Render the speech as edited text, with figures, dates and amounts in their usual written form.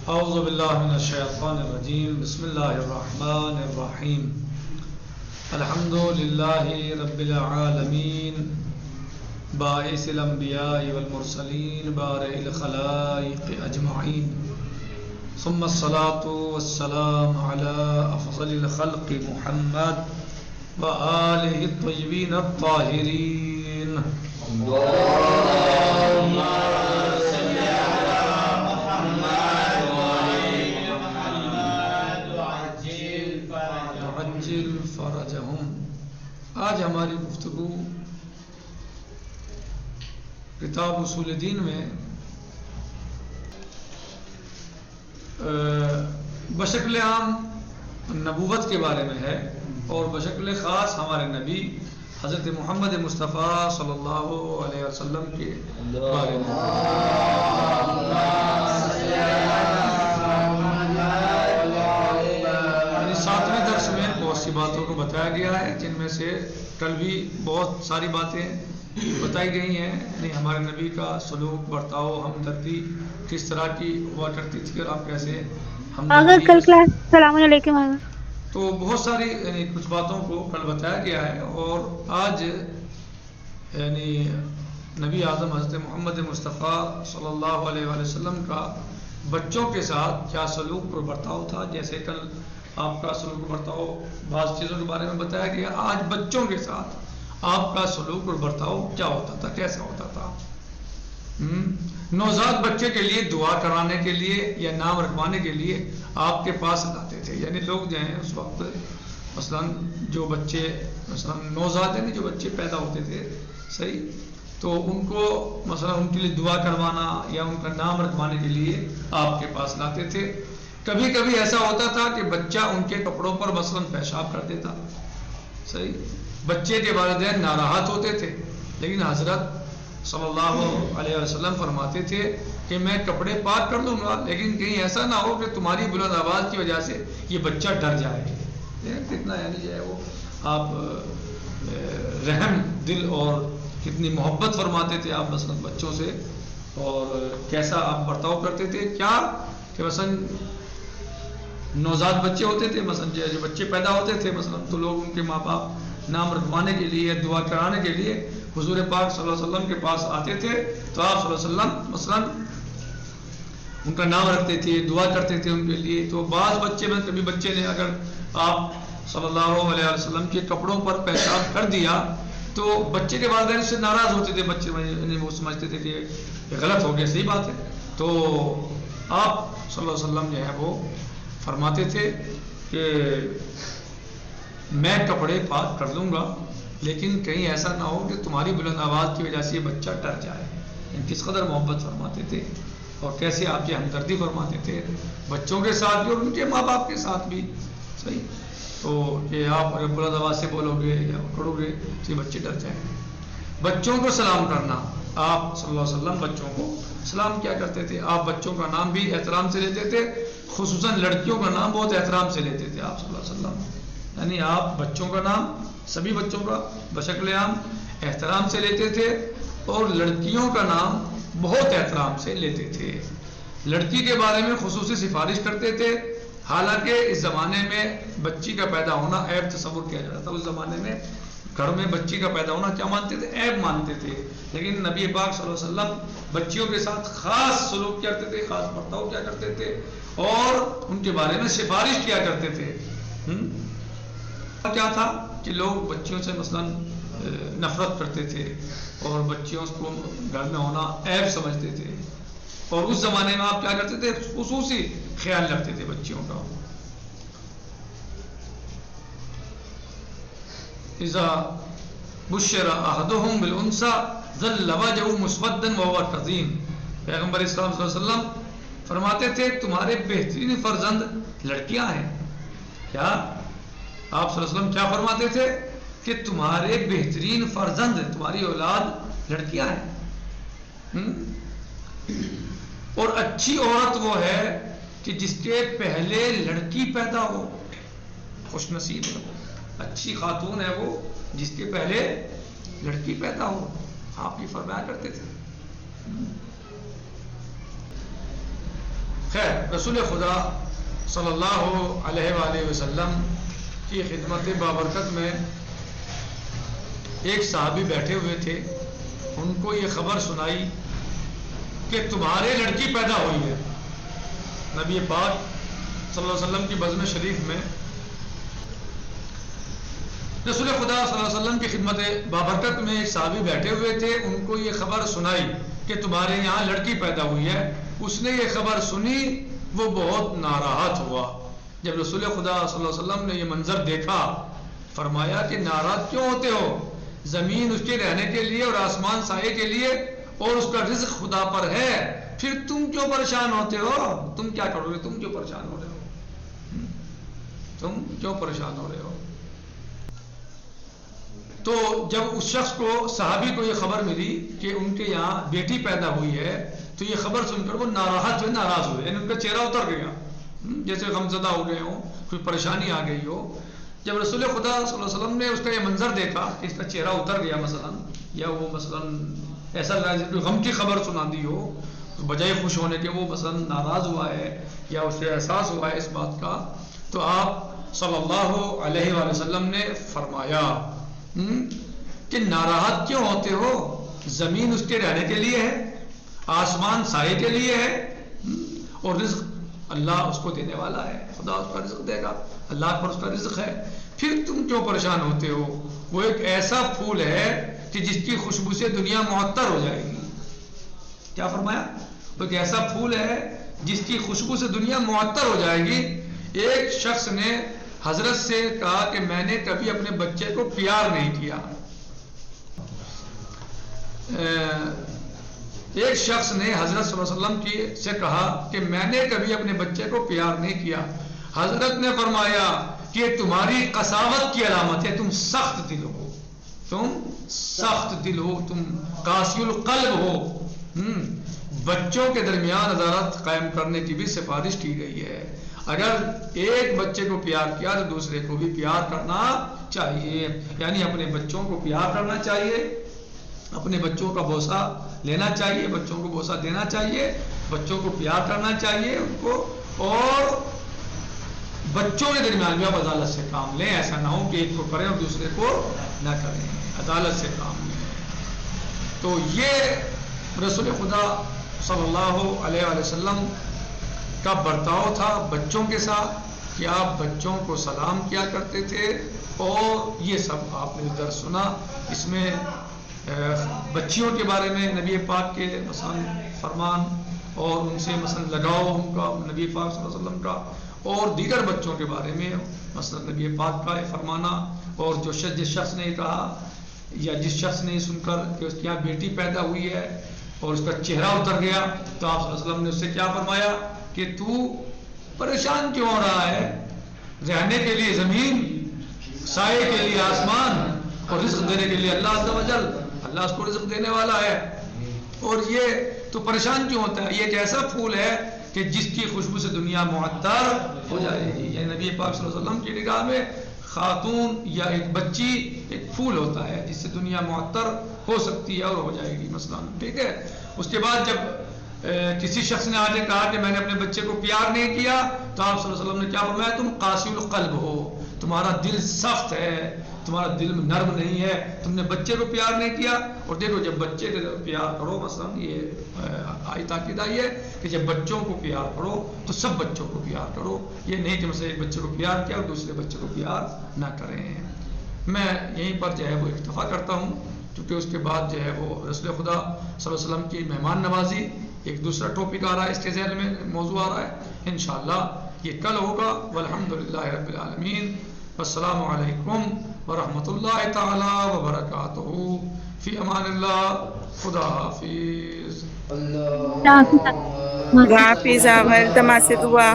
اعوذ باللہ من الشیطان الرجیم بسم اللہ الرحمن الرحیم الحمد للہ رب العالمین باعث الانبیاء والمرسلین بارئ الخلائق اجمعین ثم الصلاة والسلام على افضل الخلق محمد وآلہ الطیبین الطاہرین آج ہماری گفتگو کتاب اصول دین میں بشکل عام نبوت کے بارے میں ہے اور بشکل خاص ہمارے نبی حضرت محمد مصطفیٰ صلی اللہ علیہ وسلم کے بارے میں ساتویں درس میں بہت سی باتوں کو بتایا گیا ہے جن میں سے کل بھی بہت ساری باتیں بتائی گئی ہیں، یعنی ہمارے نبی کا سلوک برتاؤ ہمدردی کس طرح کی ہوا کرتی تھی اور آپ کیسے اگر کل کلاس السلام علیکم تو بہت ساری یعنی کچھ باتوں کو کل بتایا گیا ہے اور آج یعنی نبی اعظم حضرت محمد مصطفیٰ صلی اللہ علیہ وآلہ وسلم کا بچوں کے ساتھ کیا سلوک اور برتاؤ تھا. جیسے کل آپ کا سلوک برتاؤ بعض چیزوں کے بارے میں بتایا گیا، آج بچوں کے ساتھ آپ کا سلوک اور برتاؤ کیا ہوتا تھا، کیسا ہوتا تھا. نوزاد بچے کے لیے دعا کرانے کے لیے یا نام رکھوانے کے لیے آپ کے پاس لاتے تھے، یعنی لوگ جو ہیں اس وقت مثلا جو بچے مثلا نوزاد یعنی جو بچے پیدا ہوتے تھے صحیح، تو ان کو مثلا ان کے لیے دعا کروانا یا ان کا نام رکھوانے کے لیے آپ کے پاس لاتے تھے. کبھی کبھی ایسا ہوتا تھا کہ بچہ ان کے کپڑوں پر مثلا پیشاب کر دیتا صحیح، بچے کے والدین ناراحت ہوتے تھے، لیکن حضرت صلی اللہ علیہ وسلم فرماتے تھے کہ میں کپڑے پاک کر دوں گا لیکن کہیں ایسا نہ ہو کہ تمہاری بلند آواز کی وجہ سے یہ بچہ ڈر جائے. کتنا یعنی جو ہے وہ آپ رحم دل اور کتنی محبت فرماتے تھے آپ مثلا بچوں سے، اور کیسا آپ برتاؤ کرتے تھے. کیا کہ مثلا نوزاد بچے ہوتے تھے، مثلا جو بچے پیدا ہوتے تھے مثلا تو لوگ ان کے ماں باپ نام رکھوانے کے لیے دعا کرانے کے لیے حضور پاک صلی اللہ علیہ وسلم کے پاس آتے تھے تو آپ صلی اللہ علیہ وسلم مثلا ان کا نام رکھتے تھے، دعا کرتے تھے ان کے لیے. تو بعض بچے میں کبھی بچے نے اگر آپ صلی اللہ علیہ وسلم کے کپڑوں پر پیشاب کر دیا تو بچے کے والدین سے ناراض ہوتے تھے، بچے وہ سمجھتے تھے کہ یہ غلط ہو گیا، صحیح بات ہے. تو آپ صلی اللہ علیہ وسلم جو ہے وہ فرماتے تھے کہ میں کپڑے پاک کر دوں گا لیکن کہیں ایسا نہ ہو کہ تمہاری بلند آواز کی وجہ سے یہ بچہ ڈر جائے. کس قدر محبت فرماتے تھے اور کیسے آپ کی ہمدردی فرماتے تھے بچوں کے ساتھ بھی اور ان کے ماں باپ کے ساتھ بھی صحیح. تو کہ آپ اگر بلند آواز سے بولو گے یا کرو گے تو یہ بچے ڈر جائیں. بچوں کو سلام کرنا، آپ صلی اللہ علیہ وسلم بچوں کو سلام کیا کرتے تھے. آپ بچوں کا نام بھی احترام سے لیتے تھے، خصوصاً لڑکیوں کا نام بہت احترام سے لیتے تھے آپ صلی اللہ علیہ وسلم. یعنی آپ بچوں کا نام سبھی بچوں کا بشکل عام احترام سے لیتے تھے اور لڑکیوں کا نام بہت احترام سے لیتے تھے. لڑکی کے بارے میں خصوصی سفارش کرتے تھے، حالانکہ اس زمانے میں بچی کا پیدا ہونا عیب تصور کیا جاتا تھا. اس زمانے میں گھر میں بچی کا پیدا ہونا کیا مانتے تھے، عیب مانتے تھے. لیکن نبی پاک صلی اللہ علیہ وسلم بچیوں کے ساتھ خاص سلوک کرتے تھے، خاص برتاؤ کیا کرتے تھے اور ان کے بارے میں سفارش کیا کرتے تھے. کیا تھا کہ لوگ بچیوں سے مثلا نفرت کرتے تھے اور بچیوں کو گھر میں ہونا عیب سمجھتے تھے، اور اس زمانے میں آپ کیا کرتے تھے، خصوصی خیال رکھتے تھے بچیوں کا. اذا بشر احدهم بالانثى ظل وجهه مسودا وهو كظيم. پیغمبر اسلام صلی اللہ علیہ وسلم فرماتے تھے تمہارے بہترین فرزند لڑکیاں ہیں. کیا آپ صلی اللہ علیہ وسلم کیا فرماتے تھے کہ تمہارے بہترین فرزند، تمہاری اولاد لڑکیاں ہیں. اور اچھی عورت وہ ہے کہ جس کے پہلے لڑکی پیدا ہو، خوش نصیب ہے وہ. اچھی خاتون ہے وہ جس کے پہلے لڑکی پیدا ہو. آپ یہ فرمایا کرتے تھے. خیر، رسول خدا صلی اللہ علیہ وآلہ وسلم کی خدمت بابرکت میں ایک صحابی بیٹھے ہوئے تھے. ان کو یہ خبر سنائی کہ تمہارے لڑکی پیدا ہوئی ہے. نبی پاک صلی اللہ علیہ وسلم کی بزم شریف میں رسول خدا صلی اللہ علیہ وسلم کی خدمت بابرکت میں ایک صحابی بیٹھے ہوئے تھے. ان کو یہ خبر سنائی کہ تمہارے یہاں لڑکی پیدا ہوئی ہے. اس نے یہ خبر سنی، وہ بہت ناراحت ہوا. جب رسول خدا صلی اللہ علیہ وسلم نے یہ منظر دیکھا، فرمایا کہ ناراض کیوں ہوتے ہو؟ زمین اس کے رہنے کے لیے اور آسمان سائے کے لیے اور اس کا رزق خدا پر ہے، پھر تم کیوں پریشان ہوتے ہو؟ تم کیا کرو گے؟ تم کیوں پریشان ہو رہے ہو؟ تم کیوں پریشان ہو رہے ہو؟ تو جب اس شخص کو، صحابی کو یہ خبر ملی کہ ان کے یہاں بیٹی پیدا ہوئی ہے، تو یہ خبر سن کر وہ ناراض ہوئے، یعنی ان کا چہرہ اتر گیا، جیسے غمزدہ ہو گئے ہوں، کوئی پریشانی آ گئی ہو. جب رسول خدا صلی اللہ علیہ وسلم نے اس کا یہ منظر دیکھا کہ اس کا چہرہ اتر گیا مثلا، یا وہ مثلا ایسا کوئی غم کی خبر سنا دی ہو، تو بجائے خوش ہونے کے وہ مثلا ناراض ہوا ہے یا اسے احساس ہوا ہے اس بات کا، تو آپ صلی اللہ علیہ وآلہ وسلم نے فرمایا کہ ناراحت کیوں ہوتے ہو؟ زمین اس کے رہنے کے لیے ہے، آسمان سائے کے لیے ہے، اور رزق اللہ اس کو دینے والا ہے. خدا اس کا رزق دے گا، اللہ پر اس کا رزق ہے. پھر تم کیوں پریشان ہوتے ہو؟ وہ ایک ایسا پھول ہے کہ جس کی خوشبو سے دنیا معطر ہو جائے گی. کیا فرمایا؟ وہ ایک ایسا پھول ہے جس کی خوشبو سے دنیا معطر ہو جائے گی. ایک شخص نے حضرت سے کہا کہ میں نے کبھی اپنے بچے کو پیار نہیں کیا. ایک شخص نے حضرت صلی اللہ علیہ وسلم سے کہا کہ میں نے کبھی اپنے بچے کو پیار نہیں کیا. حضرت نے فرمایا کہ تمہاری قساوت کی علامت ہے، تم سخت دل ہو، تم سخت دل ہو، تم قاسی القلب ہو. بچوں کے درمیان عدالت قائم کرنے کی بھی سفارش کی گئی ہے. اگر ایک بچے کو پیار کیا تو دوسرے کو بھی پیار کرنا چاہیے، یعنی اپنے بچوں کو پیار کرنا چاہیے، اپنے بچوں کا بوسہ لینا چاہیے، بچوں کو بوسہ دینا چاہیے، بچوں کو پیار کرنا چاہیے ان کو، اور بچوں کے درمیان بھی آپ عدالت سے کام لیں. ایسا نہ ہو کہ ایک کو کریں اور دوسرے کو نہ کریں، عدالت سے کام لیں. تو یہ رسول خدا صلی اللہ علیہ وآلہ وسلم کا برتاؤ تھا بچوں کے ساتھ کہ آپ بچوں کو سلام کیا کرتے تھے، اور یہ سب آپ نے ادھر سنا. اس میں بچیوں کے بارے میں نبی پاک کے مثلا فرمان اور ان سے مثلا لگاؤ ان کا نبی پاک صلی اللہ علیہ وسلم کا، اور دیگر بچوں کے بارے میں مثلا نبی پاک کا فرمانا، اور جس شخص نے کہا یا جس شخص نے سن کر کہ اس کے یہاں بیٹی پیدا ہوئی ہے اور اس کا چہرہ اتر گیا، تو آپ صلی اللہ علیہ وسلم نے اس سے کیا فرمایا کہ تو پریشان کیوں ہو رہا ہے؟ رہنے کے لیے زمین، سائے کے لیے آسمان، اور رزق دینے کے لیے اللہ عز و جل، اللہ اس کو رزق دینے والا ہے. اور یہ تو پریشان کیوں ہوتا ہے؟ یہ ایک ایسا پھول ہے کہ جس کی خوشبو سے دنیا معطر ہو جائے گی. یعنی نبی پاک صلی اللہ علیہ وسلم کی نگاہ میں خاتون یا ایک بچی ایک پھول ہوتا ہے جس سے دنیا معطر ہو سکتی ہے اور ہو جائے گی مثلا. ٹھیک ہے. اس کے بعد جب کسی شخص نے آگے کہا کہ میں نے اپنے بچے کو پیار نہیں کیا، تو آپ صلی اللہ علیہ وسلم نے کیا فرمایا؟ تم قاسی القلب ہو، تمہارا دل سخت ہے، تمہارا دل نرم نہیں ہے، تم نے بچے کو پیار نہیں کیا. اور دیکھو جب بچے کو پیار کرو، مثلا یہ آئی تاکید آئی ہے کہ جب بچوں کو پیار کرو تو سب بچوں کو پیار کرو، یہ نہیں کہ مثلا ایک بچے کو پیار کیا اور دوسرے بچے کو پیار نہ کریں. میں یہیں پر جو ہے وہ اکتفا کرتا ہوں، کیونکہ اس کے بعد جو ہے وہ رسول خدا صلی اللہ علیہ وسلم کی مہمان نوازی ایک دوسرا ٹاپک آ رہا ہے، اس کے ذہن میں موضوع آ رہا ہے، انشاءاللہ یہ کل ہوگا. والحمدللہ رب العالمین. والسلام علیکم ورحمۃ اللہ تعالی وبرکاتہ. فی امان اللہ. خدا حافظ. خدا حافظ. آور تماسے دعا.